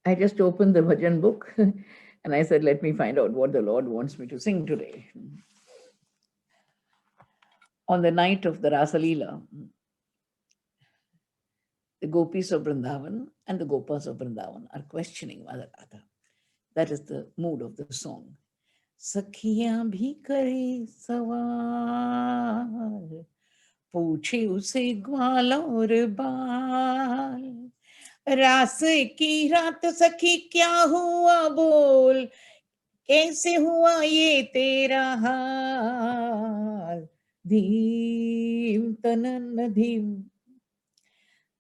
I just opened the bhajan book and I said, let me find out what the Lord wants me to sing today. On the night of the Rasa Leela, the gopis of Vrindavan and the gopas of Vrindavan are questioning Mother Radha. That is the mood of the song. Sakhiyan bhi kare sawal, पूछे उसे ग्वाल और बाल, रास की रात सखी क्या हुआ बोल, कैसे हुआ ये तेरा हाल, धीम तनन धीम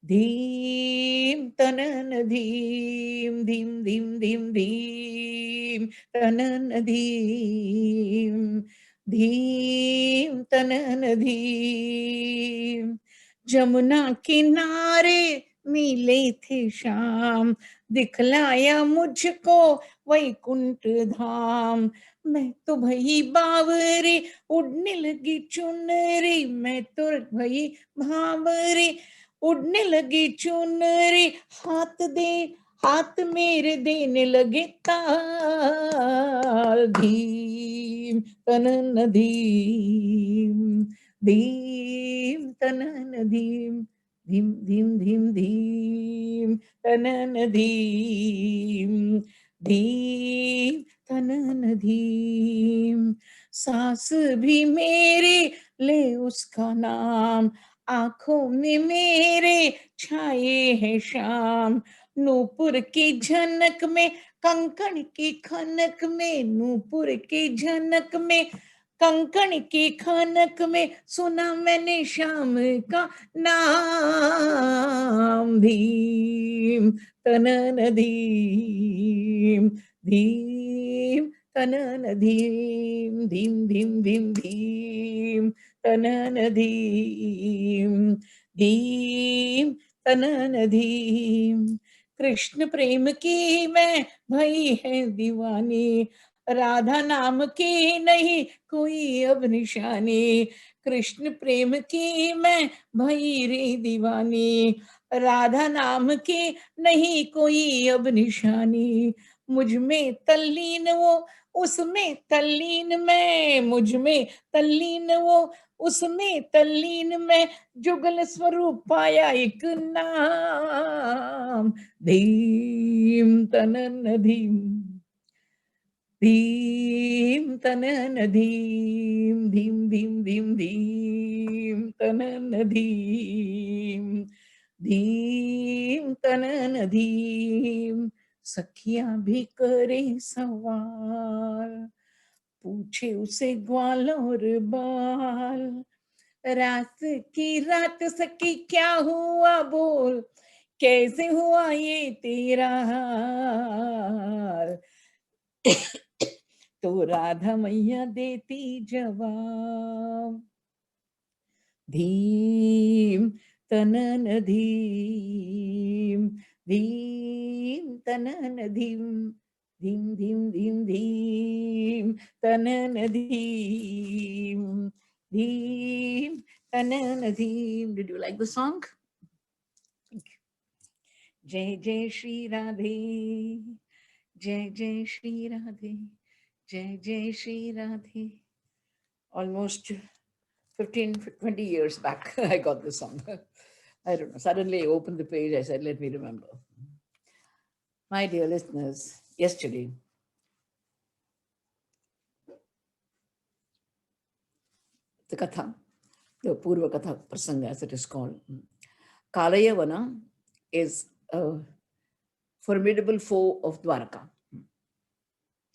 धीम तनन धीम धीम धीम धीम धीम तनन धीम धीम तनन धीम। जमुना किनारे मिले थे शाम, दिखलाया मुझको वैकुंठ धाम, मैं तो भई बावरी उड़ने लगी चुनरी, मैं तो भई भावरी उड़ने लगी चुनरी, हाथ मेरे देने लगे ताल, धीम तनन धीम धीम तनन धीम धीम धीम धीम धीम तनन धीम धीम तनन धीम। सास भी मेरी ले उसका नाम, आंखों में मेरे छाए है शाम, नूपुर की झनक में कंकण की खनक में, नूपुर की झनक में कंकण की खनक में, सुना मैंने शाम का नाम, धीम तनन धीम धीम तनन धीम धीम धीम धीम धीम तनन धीम धीम तनन धीम। कृष्ण प्रेम की मैं भई है दीवानी, राधा नाम की नहीं कोई अब निशानी, कृष्ण प्रेम की मैं भई रे दीवानी, राधा नाम की नहीं कोई अब निशानी, मुझ में तल्लीन वो उसमें तल्लीन मैं, मुझ में तल्लीन वो उसमें तल्लीन मैं, जुगल स्वरूप पाया एक नाम, धीम तनन धीम धीम तनन धीम धीम धीम धीम धीम तनन धीम धीम तनन धीम। सखियां भी करे सवाल, पूछे उसे ग्वाल और बाल, रात की रात सखी क्या हुआ बोल, कैसे हुआ ये तेरा हाल, तो राधा मैया देती जवाब, धीम तनन धीम धीम तनन धीम धीम धीम धीम धीम तनन धीम धीम तनन धीम। Did you like the song? Thank you. जय जय श्री राधे, जय जय श्री राधे, जय जय Shri Radhe. Almost 15, 20 years back, I got this song. I don't know. Suddenly I opened the page. I said, let me remember. My dear listeners, yesterday, the Katha, the Purva Katha Prasanga as it is called, Kalayavana is a formidable foe of Dwaraka.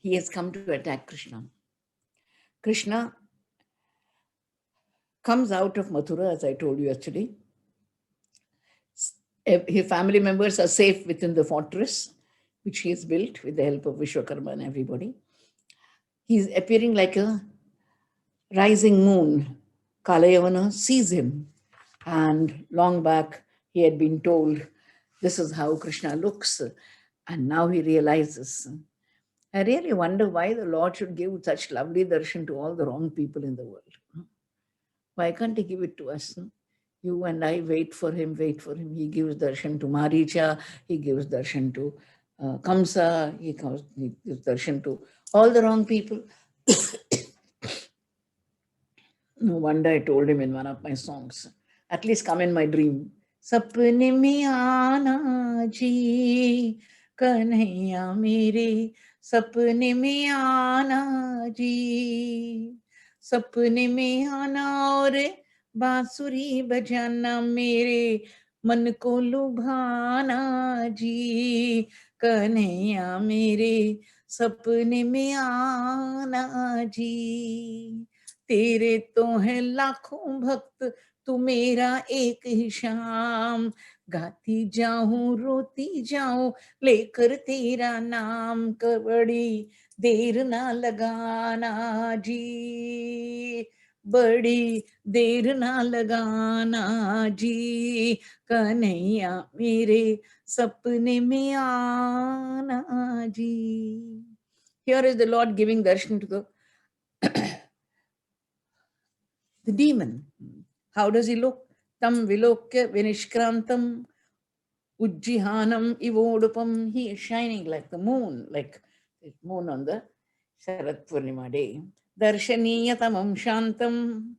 He has come to attack Krishna. Krishna comes out of Mathura, as I told you yesterday. His family members are safe within the fortress, which he has built with the help of Vishwakarma and everybody. He is appearing like a rising moon. Kalayavana sees him, and long back he had been told, this is how Krishna looks, and now he realizes. I really wonder why the Lord should give such lovely darshan to all the wrong people in the world. Why can't he give it to us? You and I wait for him. He gives darshan to Maricha, he gives darshan to Kamsa, he gives darshan to all the wrong people. No wonder I told him in one of my songs, at least come in my dream. सपने में आना जी कन्हैया मेरे, सपने में आना जी, सपने में आना और बांसुरी बजाना मेरे मन को लुभाना जी, कन्हैया मेरे सपने में आना जी। तेरे तो है लाखों भक्त, तू मेरा एक ही शाम, गाती जाऊं रोती जाऊं लेकर तेरा नाम, बड़ी देर ना लगाना जी, बड़ी देर ना लगाना जी, कन्हैया मेरे सपने में आना जी. Here is the Lord giving darshan to the demon. How does he look? Tam vilokya vinishkrantam ujjihanam ivodupam. He is shining like the moon, like the moon on the Sharat Purnima day. Darshaniyatamam shantam,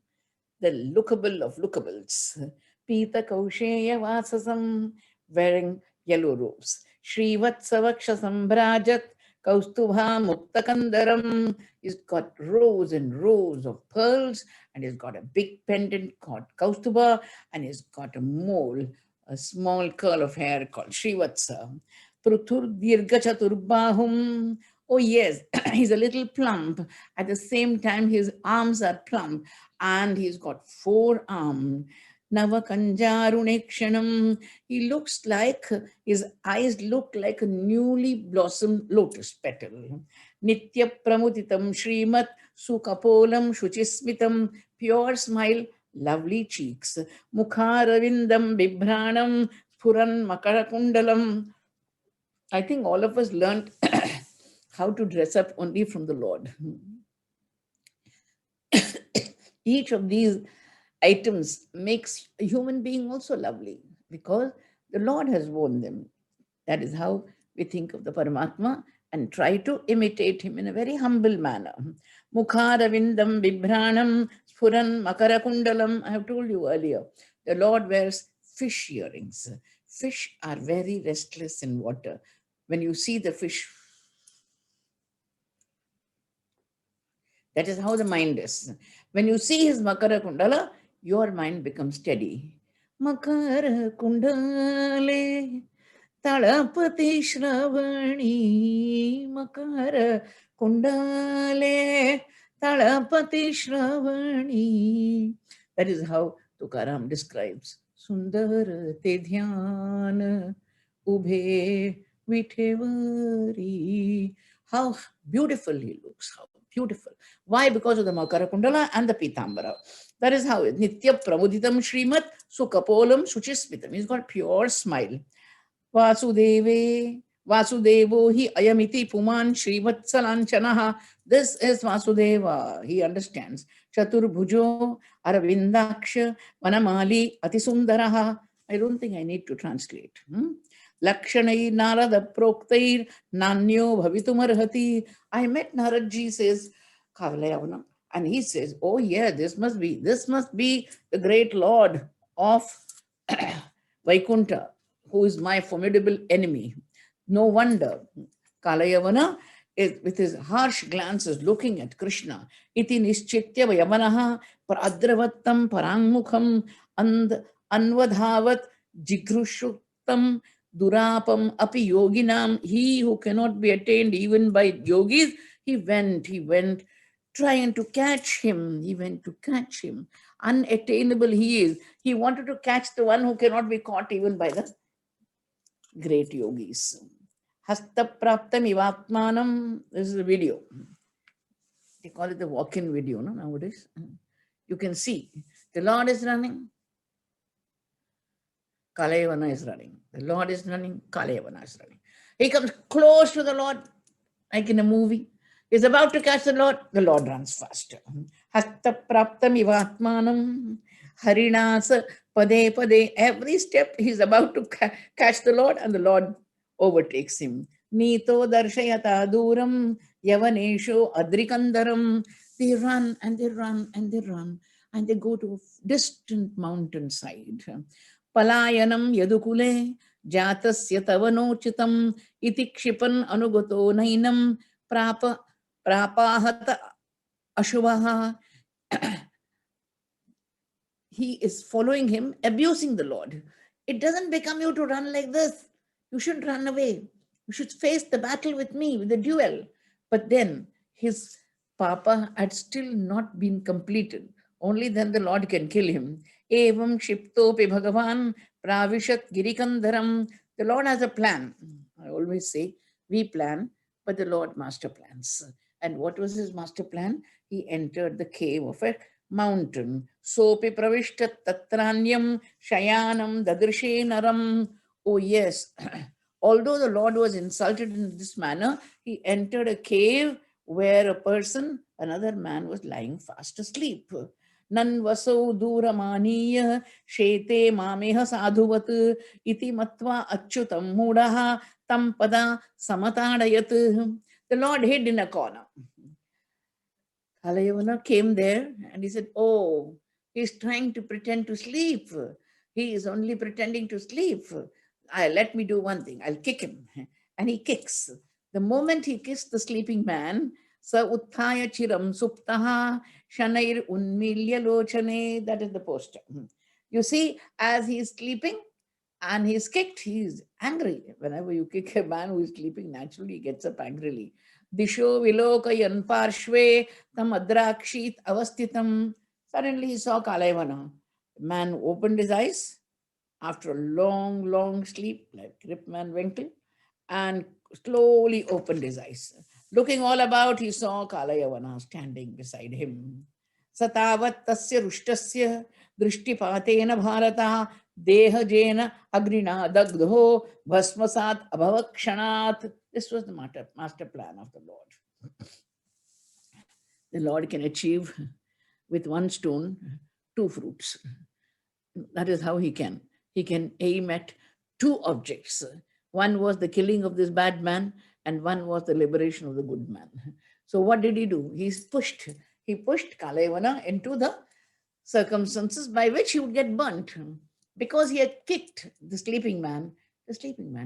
the lookable of lookables. Pita Kausheya Vasasam, wearing yellow robes. Srivatsavakshasam Brajat, Kaustubha Muktakandaram. He's got rows and rows of pearls, and he's got a big pendant called Kaustubha, and he's got a mole, a small curl of hair called Srivatsa. Pruthur Dirgachaturbahum. Oh, yes, he's a little plump. At the same time, his arms are plump, and he's got 4 arms. Navakanjarunekshanam. He looks like, his eyes look like a newly blossomed lotus petal. Nitya Pramutitam Srimat Sukapolam Shuchismitam. Pure smile, lovely cheeks. Mukharavindam Bibhranam Spuran Makarakundalam. I think all of us learned how to dress up only from the Lord. Each of these items makes a human being also lovely because the Lord has worn them. That is how we think of the Paramatma and try to imitate him in a very humble manner. Mukharavindam Vibhranam Spuran Makarakundalam. I have told you earlier, the Lord wears fish earrings. Fish are very restless in water. When you see the fish, that is how the mind is. When you see his Makara Kundala, your mind becomes steady. Makara Kundale Talapati Shravani, Makara Kundale Talapati Shravani. That is how Tukaram describes Sundar Te Dhyana Ubhe Vitevari. How beautiful he looks, how beautiful. Why? Because of the Makara Kundala and the Pitambara. That is how it. Nitya Pramuditam Srimat Sukapolam Suchismitam. He's got pure smile. Vasudeve, Vasudevo hi ayamiti puman Srivatsalanchanaha. This is Vasudeva. He understands. Chaturbhujo Aravindaksha Vanamali Atisundaraha. I don't think I need to translate. Lakshanai Narada Proktair Nanyo Bhavitumarhati. I met Naradji, says Kavalayavana, and he says, oh yeah, this must be the great Lord of Vaikuntha, who is my formidable enemy. No wonder Kalayavana is with his harsh glances looking at Krishna. Iti nischitya vayamanaha pradravattam parangmukham anvadhavat jigrushuktam durapam api yoginam. He who cannot be attained even by yogis, he went trying to catch him. He went to catch him. Unattainable he is. He wanted to catch the one who cannot be caught even by the great yogis. Hasta praptam ivatmanam. This is a video. They call it the walk-in video, no, nowadays. You can see the Lord is running, Kalayavana is running. The Lord is running, Kalayavana is running. He comes close to the Lord, like in a movie. He's about to catch the Lord runs faster. Hasta praptam ivatmanam harinasa pade pade. Every step he's about to catch the Lord, and the Lord overtakes him. Nito darshayata duram yavanesho adrikandaram. They run and they run and they run and they go to a distant mountainside. Palayanam yadukule jatasya tavanochitam iti kshipan anugato nainam prapahata ashvaha. He is following him, abusing the Lord. It doesn't become you to run like this. You shouldn't run away. You should face the battle with me, with the duel. But then his papa had still not been completed. Only then the Lord can kill him. Evam shiptopi bhagavan pravishat girikandaram. The Lord has a plan. I always say, we plan, but the Lord master plans. And what was his master plan? He entered the cave of a mountain. Sopi pravishtat tatranyam shayanam dadrishe naram. Oh yes, although the Lord was insulted in this manner, he entered a cave where a person, another man, was lying fast asleep. Nan vasau duramaniya shete mameha sadhuvat iti matva achyutam mudaha tam pada samatadayat. The Lord hid in a corner. Kalayavana came there and he said, oh, he's trying to pretend to sleep. He is only pretending to sleep. Let me do one thing. I'll kick him. And he kicks. The moment he kissed the sleeping man, sa utthaya chiram suptaha shanair unmilya lochane. That is the poster. You see, as he is sleeping and he's kicked, he's angry. Whenever you kick a man who is sleeping, naturally he gets up angrily. Disho vilokayan parshve tam adrakshit avastitam. Suddenly he saw Kalayavana. The man opened his eyes after a long, long sleep, like Ripman Winkle, and slowly opened his eyes. Looking all about, he saw Kalayavana standing beside him. Satavat tasya rushtasya drishtipatena bharata dehajena agrina dagdho bhasmasat abhavakshanat. This was the master plan of the Lord. The Lord can achieve with one stone two fruits. That is how he can. He can aim at two objects. One was the killing of this bad man, and one was the liberation of the good man. So what did he do? He pushed Kalayavana into the circumstances by which he would get burnt. Because he had kicked the sleeping man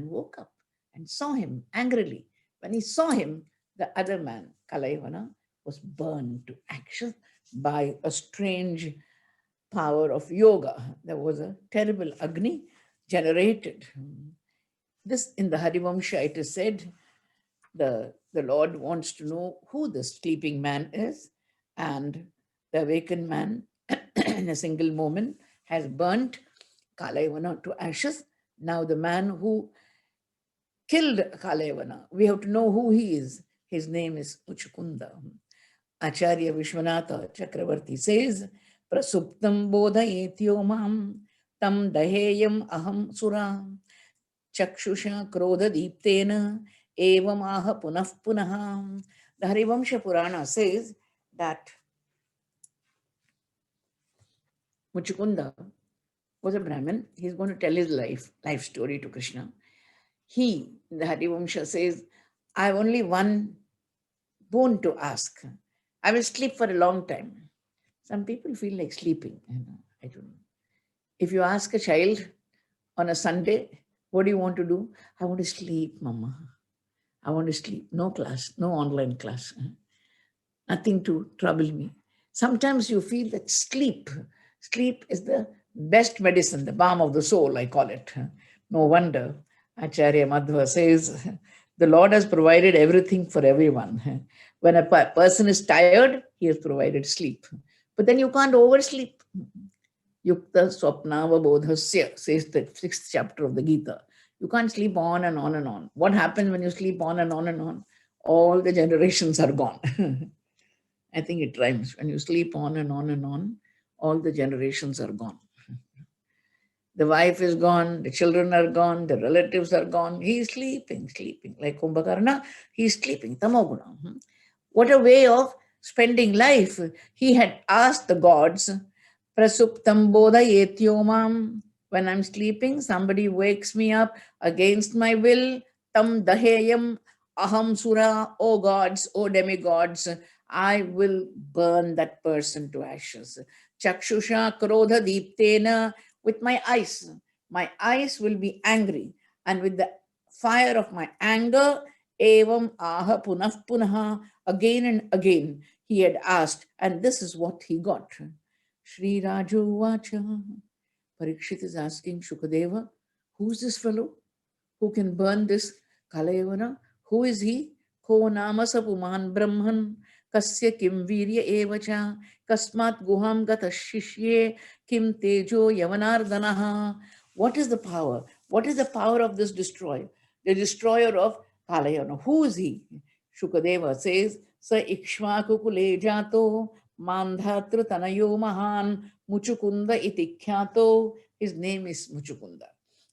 woke up and saw him angrily. When he saw him, the other man, Kalayavana, was burned to ashes by a strange power of yoga. There was a terrible Agni generated. This in the Harivamsha, it is said, the Lord wants to know who the sleeping man is, and the awakened man in a single moment has burnt Kalayavana to ashes. Now the man who killed Kalayavana, we have to know who he is. His name is Muchukunda. Acharya Vishwanatha Chakravarti says, Prasuptam bodhayetyo mam tam daheyam aham sura chakshusha krodha deeptena evam aha punah punah. The Harivamsha Purana says that Muchukunda was a Brahmin. He's going to tell his life story to Krishna. He, the Harivamsha says, I have only one boon to ask. I will sleep for a long time. Some people feel like sleeping. I don't know. If you ask a child on a Sunday, what do you want to do? I want to sleep, Mama. I want to sleep. No class, no online class. Nothing to trouble me. Sometimes you feel that sleep is the best medicine, the balm of the soul, I call it. No wonder Acharya Madhva says, the Lord has provided everything for everyone. When a person is tired, he has provided sleep. But then you can't oversleep. Yukta Swapnava Bodhasya says the 6th chapter of the Gita. You can't sleep on and on and on. What happens when you sleep on and on and on? All the generations are gone. I think it rhymes. When you sleep on and on and on, all the generations are gone. The wife is gone, the children are gone, the relatives are gone. He is sleeping. Like Kumbhakarna, he is sleeping. Tamoguna. What a way of spending life. He had asked the gods, Prasuptam bodhayetyomam. When I'm sleeping, somebody wakes me up against my will. tam daheyam aham sura, O gods, O demigods, I will burn that person to ashes. Chakshusha krodha deeptena, with my eyes will be angry, and with the fire of my anger, evam aha punah punaha, again and again he had asked, and this is what he got. Sri Raju Vacha. Parikshit is asking Shukadeva, who's this fellow who can burn this Kalayavana? Who is he? Ko namasa puman brahman kasya kim virya evacha kasmat guham gata shishye kim tejo yavanardanaha. What is the power? What is the power of this destroyer? The destroyer of Kalayavana. Who is he? Shukadeva says, Sa ikshmakukule jato mandhatra tanayo mahan muchukunda itikhyato. His name is Muchukunda.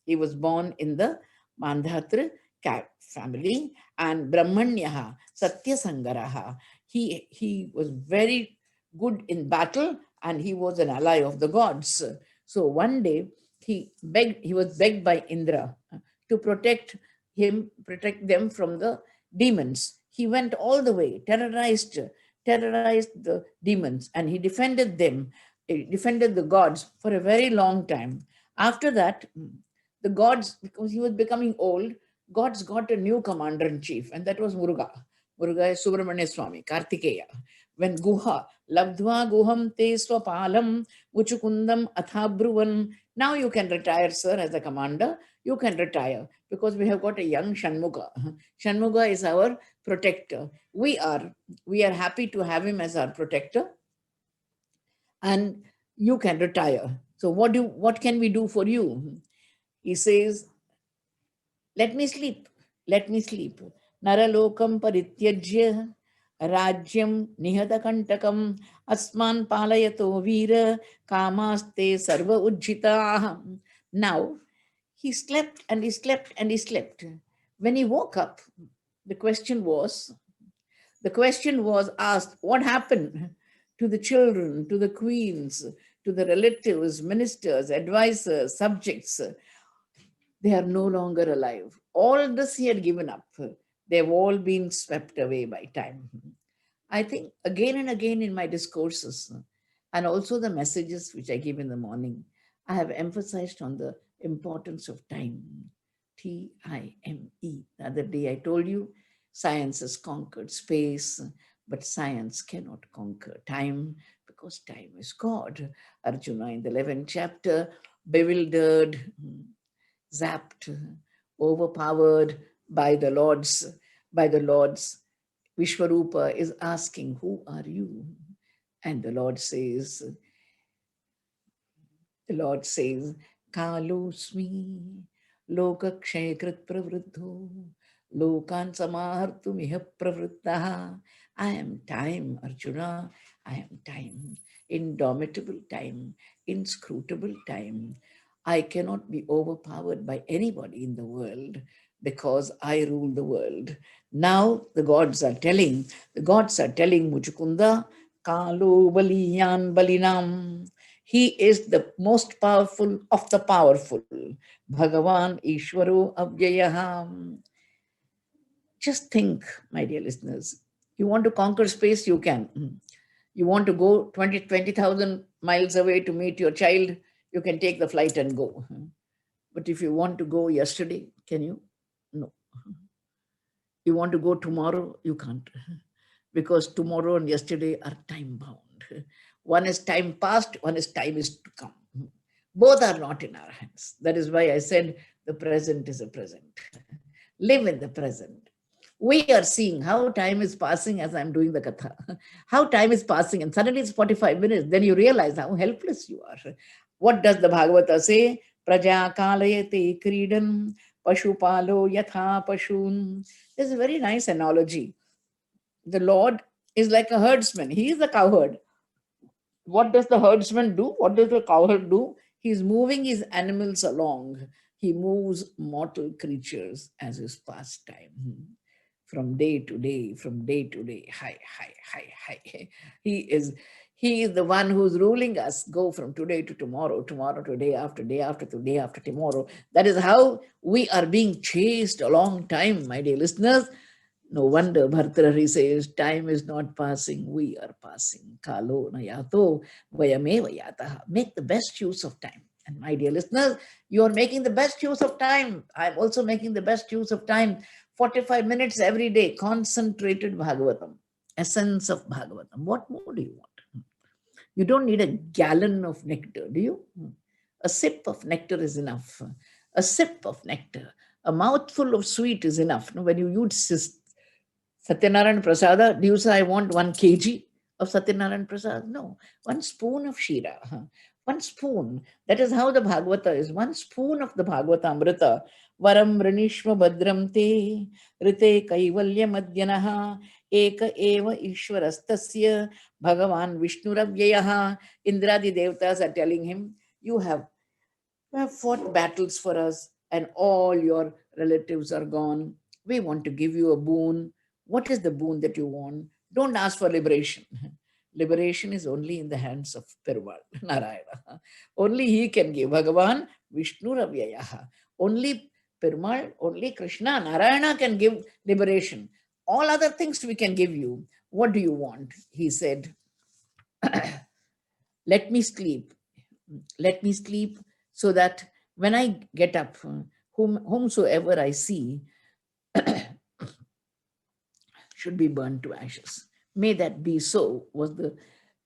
He was born in the Mandhatra family, and Brahmanyaha, Satya Sangaraha. He was very good in battle, and he was an ally of the gods. So one day he was begged by Indra to protect them from the demons. He went all the way, terrorized the demons, and he defended them, defended the gods for a very long time. After that, the gods, because he was becoming old, gods got a new commander in chief, and that was Muruga. Muruga is Subramanya Swami, Kartikeya. When Guha, Labdhva Guham Te Swapalam, Muchukundam Athabruvan, now you can retire, sir, as a commander. You can retire because we have got a young Shanmuga. Shanmuga is our protector. We are happy to have him as our protector, and you can retire. So what can we do for you? He says, let me sleep. Let me sleep. Naralokam parityajya rajyam nihatakantakam asman palayato veera kamaste sarva ujjita. Now, he slept and he slept and he slept. When he woke up, the question was asked, what happened to the children, to the queens, to the relatives, ministers, advisors, subjects? They are no longer alive. All this he had given up. They've all been swept away by time. I think again and again in my discourses and also the messages which I give in the morning, I have emphasized on the importance of time. T-I-M-E. The other day I told you, science has conquered space, but science cannot conquer time because time is God. Arjuna in the 11th chapter, bewildered, zapped, overpowered by the Lord's. Vishwarupa is asking, who are you? And the Lord says, Kalosmi lokakshaykrit pravruddho lokan samahartumiha pravruttaha. I am time, Arjuna. I am time, indomitable time, inscrutable time. I cannot be overpowered by anybody in the world because I rule the world. Now the gods are telling Muchukunda, Kalu Baliyan Balinam. He is the most powerful of the powerful. Bhagavan Ishwaro Avyayaham. Just think, my dear listeners, you want to conquer space, you can. You want to go 20,000 miles away to meet your child, you can take the flight and go. But if you want to go yesterday, can you? No. You want to go tomorrow, you can't. Because tomorrow and yesterday are time bound. One is time past, one is time is to come. Both are not in our hands. That is why I said the present is a present. Live in the present. We are seeing how time is passing as I'm doing the katha. How time is passing, and suddenly it's 45 minutes. Then you realize how helpless you are. What does the Bhagavata say? Praja kalayate kridan pashupalo yatha pashun. There's a very nice analogy. The Lord is like a herdsman. He is a cowherd. What does the herdsman do? What does the cowherd do? He's moving his animals along. He moves mortal creatures as his pastime. From day to day, from day to day. Hi. He is the one who's ruling us. Go from today to tomorrow, tomorrow to day after day after today after tomorrow. That is how we are being chased a long time, my dear listeners. No wonder Bhartrahari says, time is not passing, we are passing. Kalo nayato vayame vayataha. Make the best use of time. And my dear listeners, you are making the best use of time. I'm also making the best use of time. 45 minutes every day, concentrated Bhagavatam, essence of Bhagavatam. What more do you want? You don't need a gallon of nectar, do you? A sip of nectar is enough. A sip of nectar, a mouthful of sweet is enough. When you use Satyanarayan Prasada, do you say, I want 1 kg of Satyanarayan Prasad? No, 1 spoon of Shira. 1 spoon. That is how the Bhagavata is. 1 spoon of the Bhagavata Amrita. Varam Ranishma Badram Te Rite Kaivalya Madhyanaha Eka Eva Ishwarastasya Bhagavan Vishnuravyaya. Indradi Devtas are telling him, you have fought battles for us and all your relatives are gone. We want to give you a boon. What is the boon that you want? Don't ask for liberation. Liberation is only in the hands of Perumal, Narayana. Only he can give. Bhagavan Vishnu Ravyayaha. Only Perumal, only Krishna, Narayana can give liberation. All other things we can give you. What do you want? He said, let me sleep. Let me sleep so that when I get up, whomsoever I see should be burned to ashes. May that be so, was the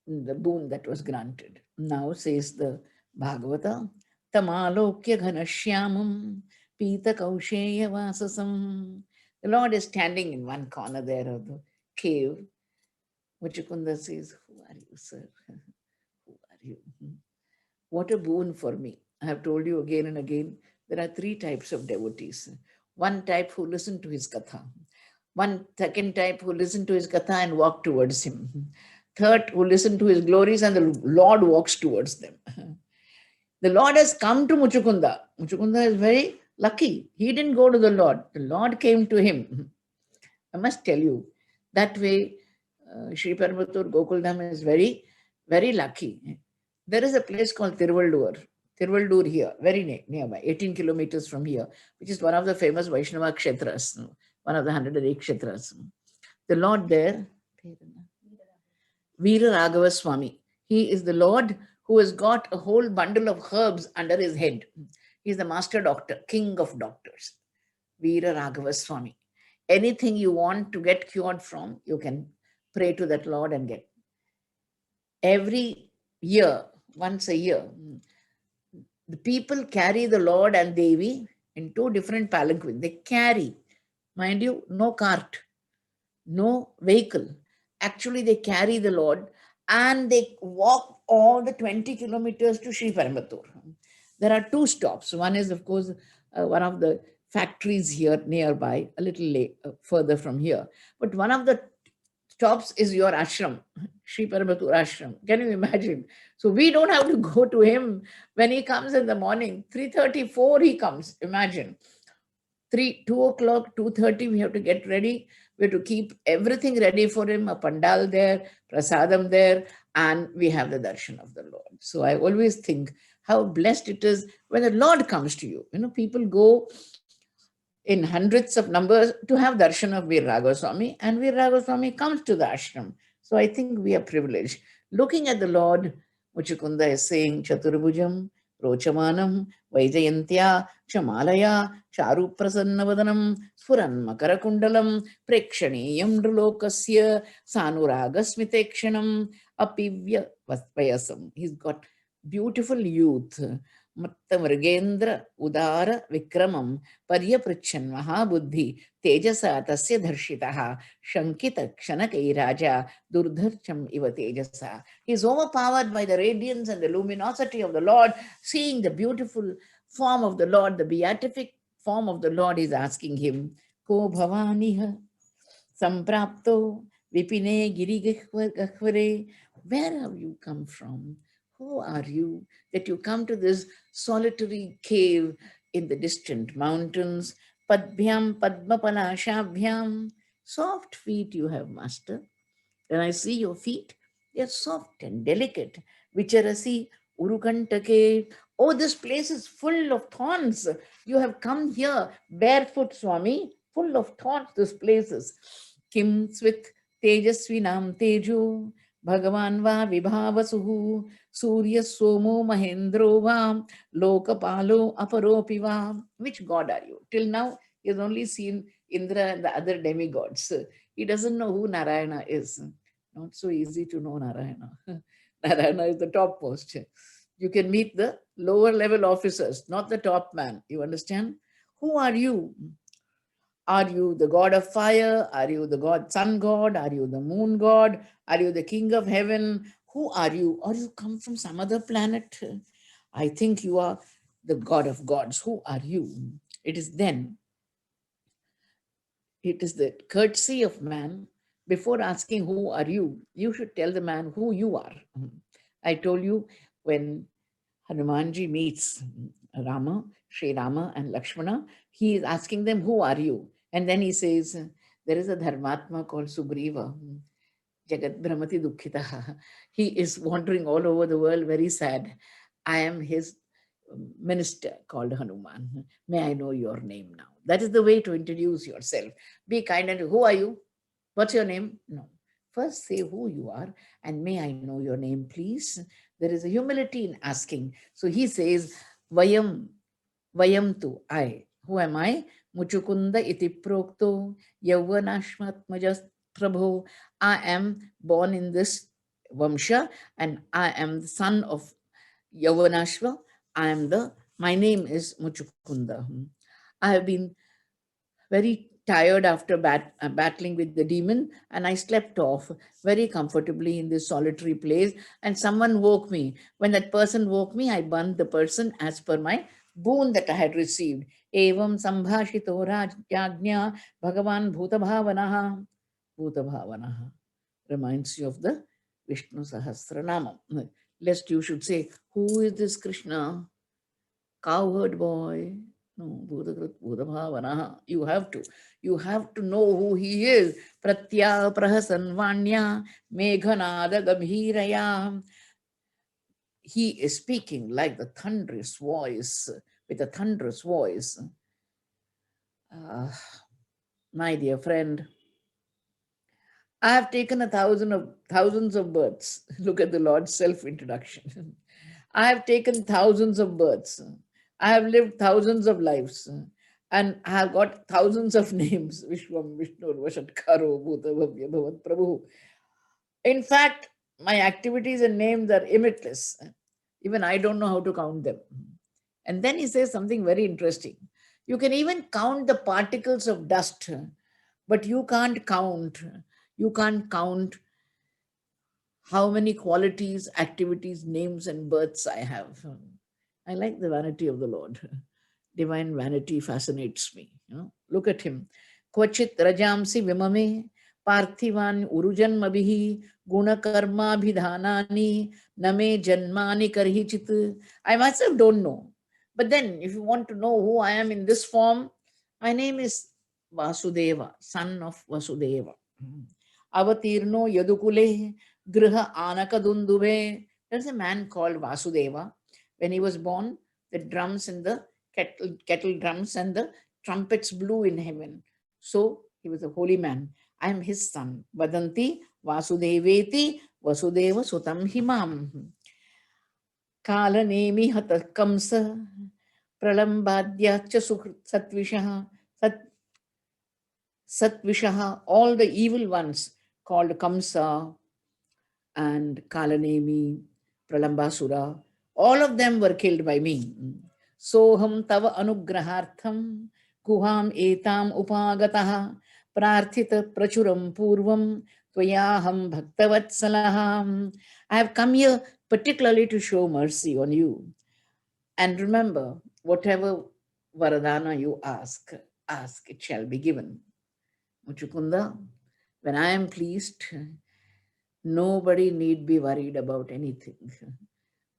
boon that was granted. Now says the Bhagavata, Tamalokya Ghanashyamam Pita Kausheya Vasasam. The Lord is standing in one corner there of the cave. Muchukunda says, who are you, sir? Who are you? What a boon for me. I have told you again and again, there are 3 types of devotees. One type who listen to his katha. One second type who listen to his katha and walk towards him. Third, who listen to his glories and the Lord walks towards them. The Lord has come to Muchukunda. Muchukunda is very lucky. He didn't go to the Lord. The Lord came to him. I must tell you, that way, Sri Paramatur Gokuldham is very, very lucky. There is a place called Tiruvallur here, very nearby, 18 kilometers from here, which is one of the famous Vaishnava Kshetras, one of the 108 Kshetras. The Lord there, Veera Raghava Swami, he is the Lord who has got a whole bundle of herbs under his head. He is the master doctor, king of doctors, Veera Raghava Swami. Anything you want to get cured from, you can pray to that Lord and get. Every year, once a year, the people carry the Lord and Devi in 2 different palanquins. They carry, mind you, no cart, no vehicle. Actually, they carry the Lord and they walk all the 20 kilometers to Sri Paramatur. There are 2 stops. One is, of course, one of the factories here nearby, a little further from here. But one of the stops is your ashram, Sri Paramatur ashram. Can you imagine? So we don't have to go to him when he comes in the morning. 3:34 he comes. Imagine. 2 o'clock, 2:30 we have to get ready. We have to keep everything ready for him, a pandal there, prasadam there, and we have the darshan of the Lord. So I always think how blessed it is when the Lord comes to you. People go in hundreds of numbers to have darshan of Veer Raghava Swami, and Veer Raghava Swami comes to the ashram. So I think we are privileged. Looking at the Lord, Muchukunda is saying, Chaturbhujam, Rochamanam, Vaijayantya, Chamalaya, Charu Prasannavadanam, Sfuran Makarakundalam, Prekshaniyam Nrulokasya, Sanuragasmitekshanam, Apivya Vaspayasam. He's got beautiful youth. Matta Mrigendra Udara Vikramam Paryaprichan Mahabuddhi Tejasa Tasya Dharshitaha Shankita Kshanakei Raja Durdharcham Iva Tejasa. He is overpowered by the radiance and the luminosity of the Lord, seeing the beautiful form of the Lord, the beatific form of the Lord is asking him, Ko Bhavaniha Samprapto Vipine Girigahvare. Where have you come from? Who are you that you come to this solitary cave in the distant mountains? Padbhyam Padmapalashabhyam. Soft feet you have, Master. When I see your feet, They are soft and delicate. Vicharasi Urukantake. Oh, this place is full of thorns. You have come here barefoot, Swami, full of thorns, this place is. Kim Swit Tejasvinam Tejo Bhagavan va Vibhavasuhu Surya Somo Mahendro va Lokapalo Aparopi va. Which god are you? Till now, he has only seen Indra and the other demigods. He doesn't know who Narayana is. Not so easy to know Narayana. Narayana is the topmost. You can meet the lower level officers, not the top man. You understand? Who are you? Are you the god of fire? Are you the god, sun god? Are you the moon god? Are you the king of heaven? Who are you? Or you come from some other planet? I think you are the god of gods. Who are you? It is then, it is the courtesy of man. Before asking who are you, you should tell the man who you are. I told you when Hanumanji meets Rama, Sri Rama and Lakshmana, he is asking them, who are you? And then he says, there is a Dharmatma called Sugriva, Jagat Brahmati Dukkhita. He is wandering all over the world, very sad. I am his minister called Hanuman. May I know your name now? That is the way to introduce yourself. Be kind and who are you? What's your name? No. First say who you are and may I know your name, please? There is a humility in asking. So he says, Vayam, Vayam tu, I. Who am I? Muchukunda iti prokto, Yavanashmatmajas Prabhu. I am born in this Vamsha and I am the son of Yavanashva. My name is Muchukunda. I have been very tired after battling with the demon, and I slept off very comfortably in this solitary place. And someone woke me. When that person woke me, I burned the person as per my boon that I had received. Evam sambhashito rajyagnya Bhagavan bhutabhavanaha. Bhutabhavanaha reminds you of the Vishnu Sahasranamam. Lest you should say, who is this Krishna? Cowherd boy. No, Bhutavanaha. You have to know who he is. Pratya Prahasan Vanya Meghanada Gambhiraya. He is speaking like the thunderous voice, with a thunderous voice. My dear friend, I have taken thousands of births. Look at the Lord's self-introduction. I have taken thousands of births. I have lived thousands of lives. And I have got thousands of names. Vishwam, Vishnu, Vashatkaro, Bhuta, Bhavya, Bhavat, Prabhu. In fact, my activities and names are limitless. Even I don't know how to count them. And then he says something very interesting. You can even count the particles of dust, but you can't count how many qualities, activities, names, and births I have. I like the vanity of the Lord. Divine vanity fascinates me. Look at him. Kvachit rajamsi vimame parthivan urujanmabihi gunakarma bhidhanani name janmani karhichit. I myself don't know. But then if you want to know who I am in this form, my name is Vasudeva, son of Vasudeva. Avatirno Yadukule Griha Anakadundube. There's a man called Vasudeva. When he was born, the drums and the kettle drums and the trumpets blew in heaven. So he was a holy man. I am his son. Vadanti Vasudeveti Vasudeva Sutam Himam. Kala Nemi Hatakamsa Pralambadya Satvishaha Satvishaha, all the evil ones called Kamsa and Kalanemi, Pralambasura, all of them were killed by me. Soham tava anugrahartham kuham etam upagataha prarthita prachuram purvam tvayaham bhaktavatsalaham. I have come here particularly to show mercy on you. And remember, whatever Varadana you ask, it shall be given. Muchukunda, when I am pleased, nobody need be worried about anything.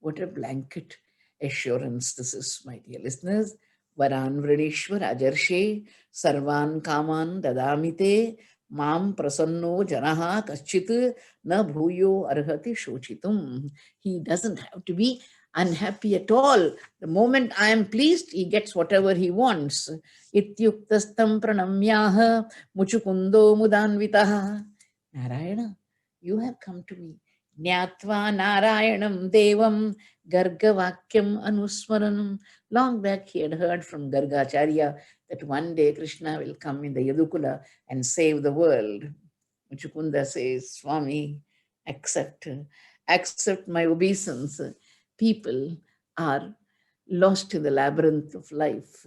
What a blanket assurance this is, my dear listeners. Varan Vrinishwar Ajarshe Sarvan Kaman Dadamite Mam prasanno janaha kaschit na bhuyo arhati shochitum. He doesn't have to be unhappy at all. The moment I am pleased, he gets whatever he wants. Ityuktastam pranamyaha muchukundo mudanvitaha. Narayana, you have come to me. Nyatva Narayanam Devam Gargavakyam Anusmaranam. Long back he had heard from Gargacharya that one day Krishna will come in the Yadukula and save the world. Muchukunda says, Swami, accept my obeisance. People are lost in the labyrinth of life.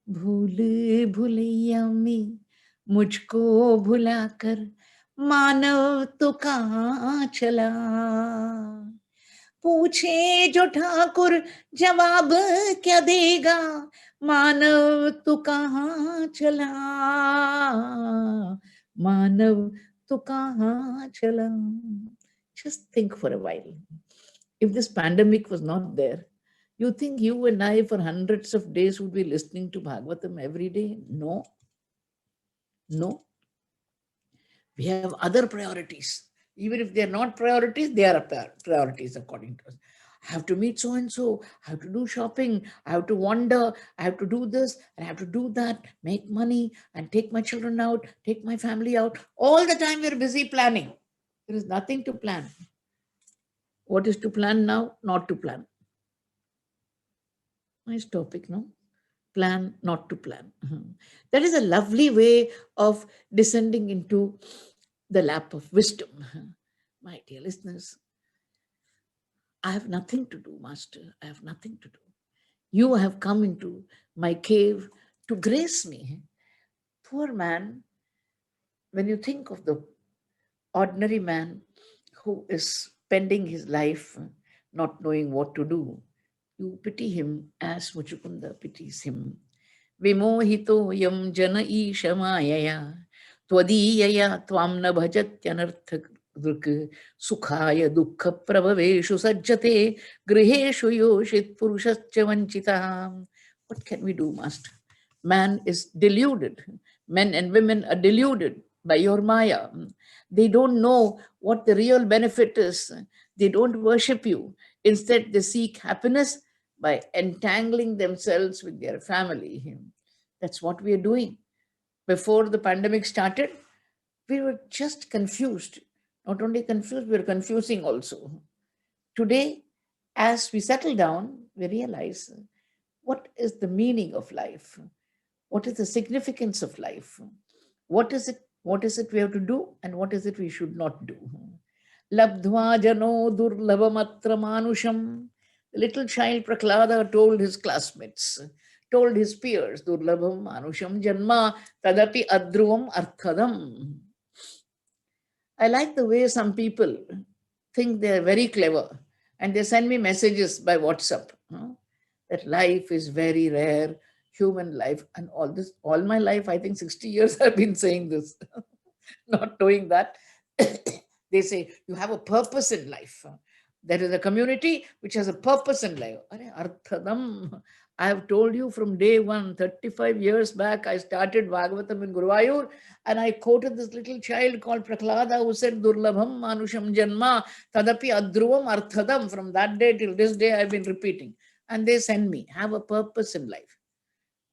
भूले भुलैया में मुझको भुलाकर मानव तो कहाँ चला पूछे जो ठाकुर जवाब क्या देगा मानव तो कहाँ चला मानव तो कहाँ चला. Just think for a while. If this pandemic was not there, you think you and I for hundreds of days would be listening to Bhagavatam every day? No. No. We have other priorities. Even if they are not priorities, they are priorities according to us. I have to meet so and so. I have to do shopping. I have to wander. I have to do this. I have to do that. Make money and take my children out, take my family out. All the time we're busy planning. There is nothing to plan. What is to plan now? Not to plan. Nice topic, no? Plan, not to plan. That is a lovely way of descending into the lap of wisdom. My dear listeners, I have nothing to do, Master. I have nothing to do. You have come into my cave to grace me. Poor man, when you think of the ordinary man who is spending his life not knowing what to do, you pity him as Muchukunda pities him. Vimohito yam jana isha mayaya त्वदीयया त्वां न भजत्यनर्थदृक् सुखाय दुःख प्रभवेषु सज्जते गृहेषु योषित पुरुषश्च वञ्चितः. What can we do, Master? Man is deluded. Men and women are deluded by your Maya. They don't know what the real benefit is. They don't worship you. Instead, they seek happiness by entangling themselves with their family. That's what we are doing. Before the pandemic started, we were just confused. Not only confused, we were confusing also. Today, as we settle down, we realize what is the meaning of life? What is the significance of life? What is it we have to do and what is it we should not do? Labdhva jano durlabhamatra manusham. The little child Prahlada told his classmates, told his peers, Durlabham Manusham Janma Tadapi Adruvam Arthadam. I like the way some people think they are very clever and they send me messages by WhatsApp that life is very rare, human life, and all this. All my life, I think 60 years I've been saying this, not knowing that. They say, you have a purpose in life. There is a community which has a purpose in life. Arthadam. I have told you from day one, 35 years back, I started Bhagavatam in Guruvayur, and I quoted this little child called Prahlada who said, Durlabham Manusham Janma Tadapi Adruvam Arthadam. From that day till this day, I've been repeating. And they send me, have a purpose in life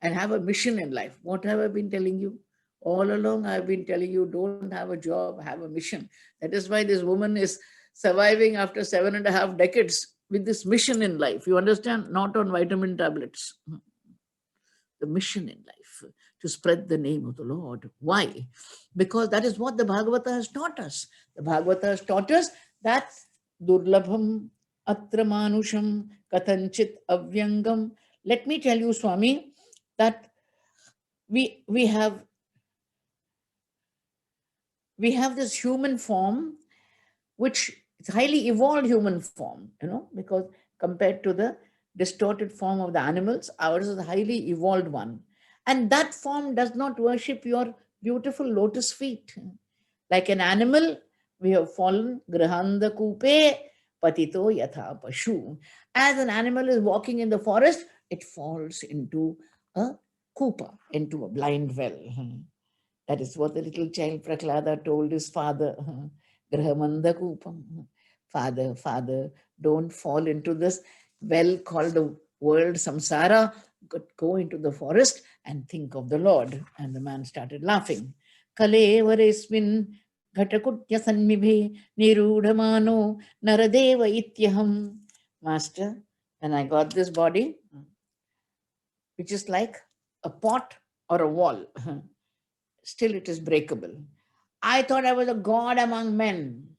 and have a mission in life. What have I been telling you? All along, I've been telling you, don't have a job, have a mission. That is why this woman is surviving after 7.5 decades with this mission in life. You understand? Not on vitamin tablets. The mission in life, to spread the name of the Lord. Why? Because that is what the Bhagavata has taught us. The Bhagavata has taught us that Durlabham Atra Manusham Katanchit Avyangam. Let me tell you, Swami, that we have this human form, which is highly evolved human form, because compared to the distorted form of the animals, ours is a highly evolved one. And that form does not worship your beautiful lotus feet. Like an animal, we have fallen, grahanda kupe, patito yatha pashu. As an animal is walking in the forest, it falls into a kupa, into a blind well. That is what the little child Prahlada told his father. Grahamandakupam. Father, father, don't fall into this well called the world samsara. Go into the forest and think of the Lord. And the man started laughing. Kalevaresmin ghatakutya sanmibhe nirudhamano naradeva ityaham. Master, when I got this body, which is like a pot or a wall, still it is breakable. I thought I was a god among men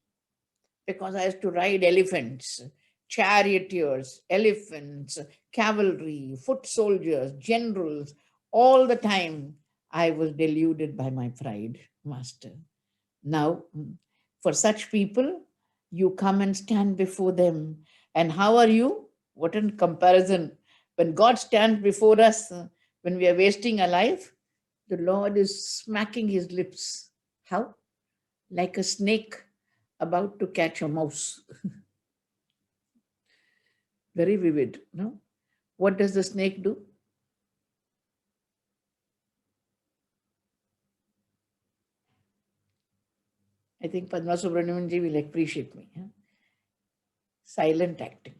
because I used to ride elephants, charioteers, elephants, cavalry, foot soldiers, generals. All the time I was deluded by my pride, Master. Now, for such people, you come and stand before them. And how are you? What in comparison? When God stands before us, when we are wasting our life, the Lord is smacking his lips. How? Like a snake about to catch a mouse. Very vivid, no? What does the snake do? I think Padma Subramanian ji will appreciate me. Huh? Silent acting.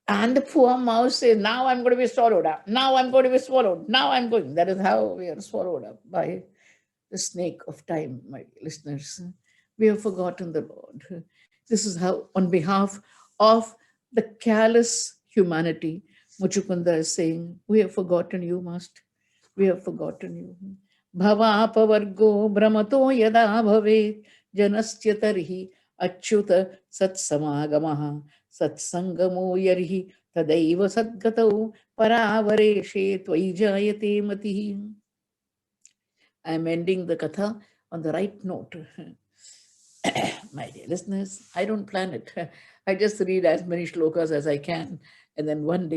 And the poor mouse says, now I'm going to be swallowed up. Now I'm going to be swallowed. Now I'm going. That is how we are swallowed up by the snake of time, my listeners. We have forgotten the Lord. This is how, on behalf of the callous humanity, Muchukunda is saying, we have forgotten you, Master. We have forgotten you. Bhavapavargo brahmato yada bhave janasya tarhi achyuta satsamagamaha satsangamo yarhi tadaiva sadgatau paravareshe tvaijayate matihi. I am ending the katha on the right note. My dear listeners, I don't plan it. I just read as many shlokas as I can. And then one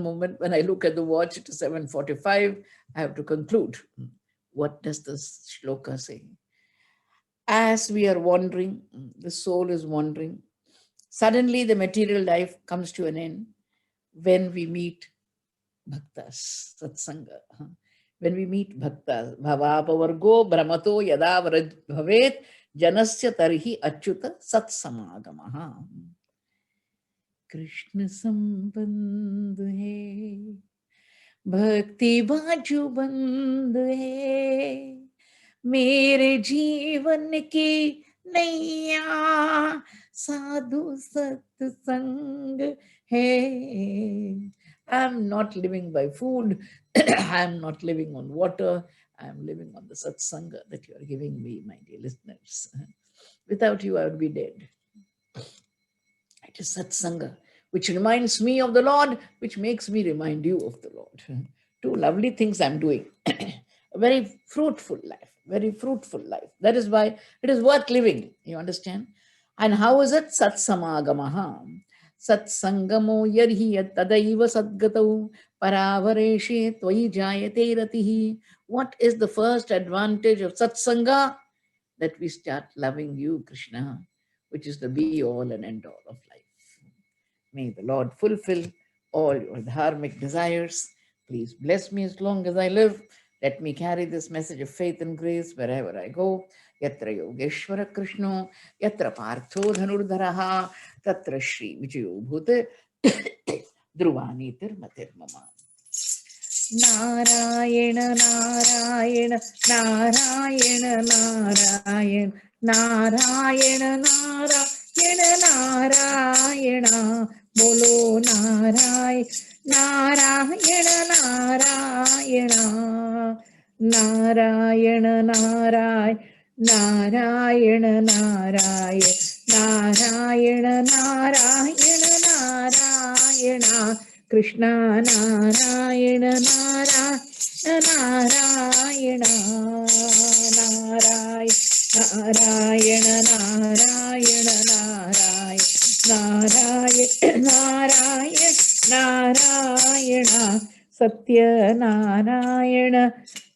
moment when I look at the watch, it is 7:45, I have to conclude. What does this shloka say? As we are wandering, the soul is wandering. Suddenly the material life comes to an end when we meet bhaktas, satsanga. When we meet bhaktas, bhavapavargo brahmato yada bhavet janasya tarhi achyuta satsamagamaha. Krishna sambandh hai, bhakti baju bandh hai, मेरे जीवन की नैया साधु सत्संग है. I'm not living by food. I'm not living on water. I'm living on the satsanga that you are giving me, my dear listeners. Without you, I would be dead. It is satsanga, which reminds me of the Lord, which makes me remind you of the Lord. Two lovely things I'm doing. A very fruitful life, very fruitful life. That is why it is worth living. You understand? And how is it? Satsamagamaha. Satsangamo yarhi tadaiva sadgatau paravareshe tvai jayate ratihi. What is the first advantage of satsanga? That we start loving you, Krishna, which is the be all and end all of life. May the Lord fulfill all your dharmic desires. Please bless me as long as I live. Let me carry this message of faith and grace wherever I go. Yatra Yogeshwara Krishna, Yatra Partho Dhanurdharaha, Tatra Shri Vijayo Bhute, Dhruvani Tirmatir Mama. Narayana, Narayana, Narayana, Narayana, Narayana, Narayana, Narayana, Bolo Narayana, Narayana, Narayana, Narayana, Narayana, Narayana, Narayana, Narayana, Narayana, Narayana, Krishna Narayana Narayana Narayana Narayana Narayana Narayana Narayana Narayana Satya Narayana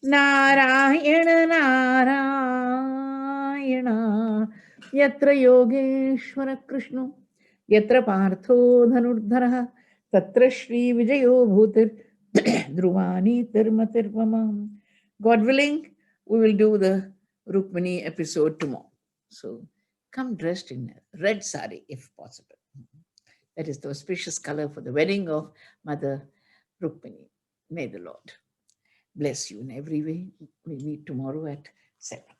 Narayana Narayana Yatra Yogeshwara Krishna Yatra Partho Dhanurdharaha Tatra Shri Vijayo Bhutir Dhruvani Tirmatir Mama. God willing, we will do the Rukmini episode tomorrow. So come dressed in a red sari if possible. That is the auspicious color for the wedding of Mother Rukmini. May the Lord bless you in every way. We meet tomorrow at 7 o'clock.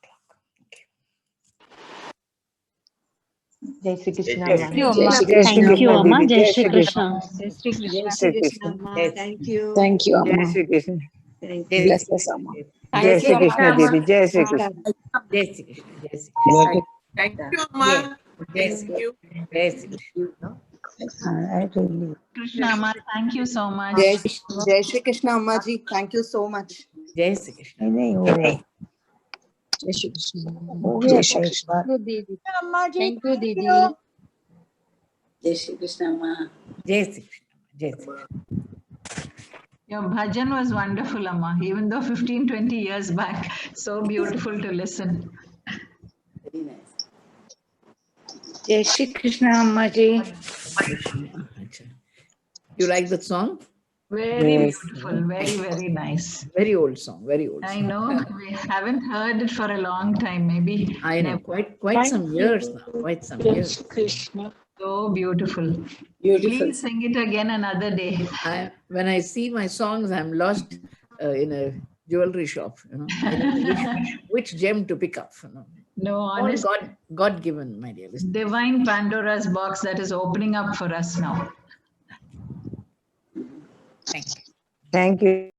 Jai Shri Krishna. Jai Ma. Shri you, Krishna. Amma. Jai Shri Thank you, Krishna, Amma. Didi. Jai Jai Shri Shri Krishna. Krishna. Jai Shri Jai Krishna. Shri Krishna. Thank you. Thank you, Jai Amma. Shri Krishna. Thank Jai you. Bless Shri us, Amma. Krishna. Jai Thank you, Shri Krishna, Amma. Didi. Jai Shri Krishna. Jai Shri Krishna. Jai Shri Jai Krishna. Thank you, Yes. Amma. Jai Thank Shri you. Krishna. Jai Shri Krishna. I really. Krishna Amma, thank you so much. Jai Shri Krishna Amma ji. Thank you so much. Jai Shri Krishna. नहीं हो गया जय श्री कृष्ण हो गया था एक बार Thank you, Didi. जय श्री कृष्ण अम्मा Jai Shri Krishna. Jai Shri Krishna. Your bhajan was wonderful, Amma, even though 15, 20 years back. So beautiful to listen. Very nice जय श्री कृष्ण अम्मा जी Acha. You like that song? Very Yes. beautiful, very, very nice. Very old song. Very old I song. know we haven't heard it for a long time, maybe I know. never. Quite some years now. Quite some years. Krishna So beautiful. Beautiful Please sing it again another day. When I see my songs, I'm lost in a jewelry shop. I don't know which gem to pick up. No, All honest, God given, my dear listeners. divine Pandora's box that is opening up for us now. Thank you. Thank you.